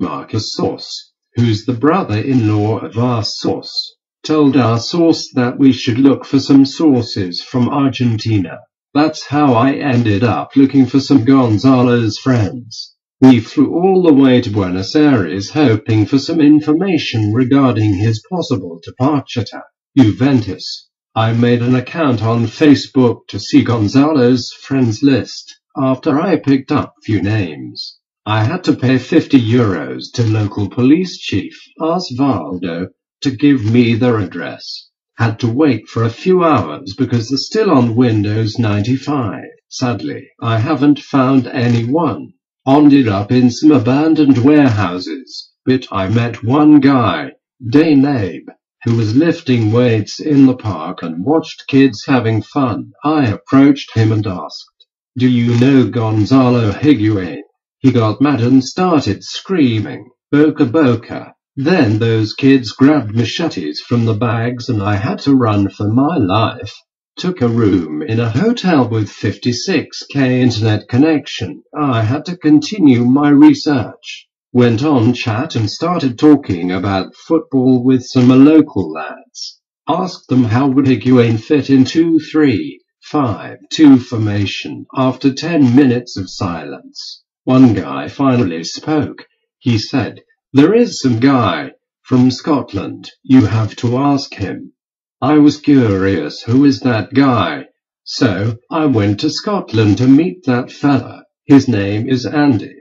Marcus Source, who's the brother-in-law of our source, told our source that we should look for some sources from Argentina. That's how I ended up looking for some Gonzalo's friends. We flew all the way to Buenos Aires hoping for some information regarding his possible departure to Juventus. I made an account on Facebook to see Gonzalo's friends list. After I picked up few names, I had to pay €50 to local police chief Osvaldo to give me their address. Had to wait for a few hours because they're still on Windows 95. Sadly, I haven't found anyone. Ended up in some abandoned warehouses, but I met one guy, Danabe, who was lifting weights in the park and watched kids having fun. I approached him and asked, "Do you know Gonzalo Higuain?" He got mad and started screaming, "Boca Boca." Then those kids grabbed machetes from the bags and I had to run for my life. Took a room in a hotel with 56k internet connection. I had to continue my research. Went on chat and started talking about football with some local lads. Asked them how would Higuain fit in 2-3-5-2 formation. After 10 minutes of silence, one guy finally spoke. He said, "There is some guy from Scotland. You have to ask him." I was curious, who is that guy? So I went to Scotland to meet that fella. His name is Andy,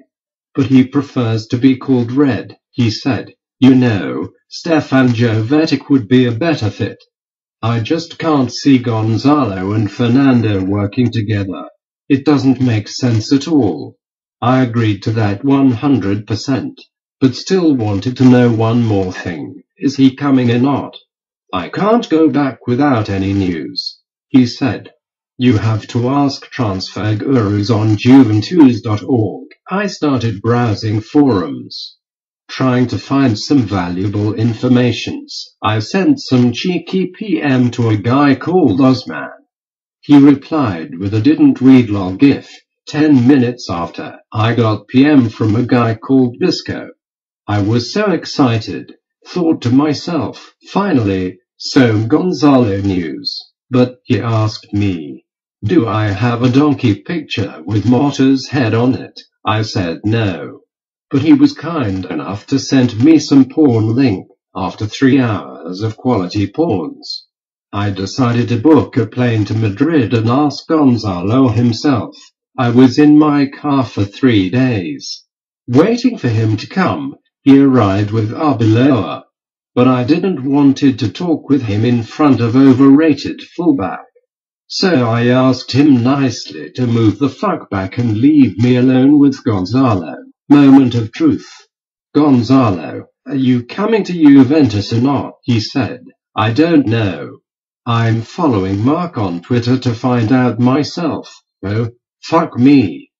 but he prefers to be called Red. He said, "You know, Stefan Jovetic would be a better fit. I just can't see Gonzalo and Fernando working together. It doesn't make sense at all." I agreed to that 100%. But still wanted to know one more thing. Is he coming or not? I can't go back without any news. He said, "You have to ask transfer gurus on Juventus.org. I started browsing forums, trying to find some valuable informations. I sent some cheeky PM to a guy called Osman. He replied with a didn't read lol gif. 10 minutes after, I got PM from a guy called Bisco. I was so excited, thought to myself, finally, so Gonzalo news. But he asked me, do I have a donkey picture with Motta's head on it? I said no. But he was kind enough to send me some porn link after 3 hours of quality porns. I decided to book a plane to Madrid and ask Gonzalo himself. I was in my car for 3 days, waiting for him to come. He arrived with Arbeloa, but I didn't wanted to talk with him in front of overrated fullback. So I asked him nicely to move the fuck back and leave me alone with Gonzalo. Moment of truth. "Gonzalo, are you coming to Juventus or not?" he said. "I don't know. I'm following Mark on Twitter to find out myself. Oh, fuck me.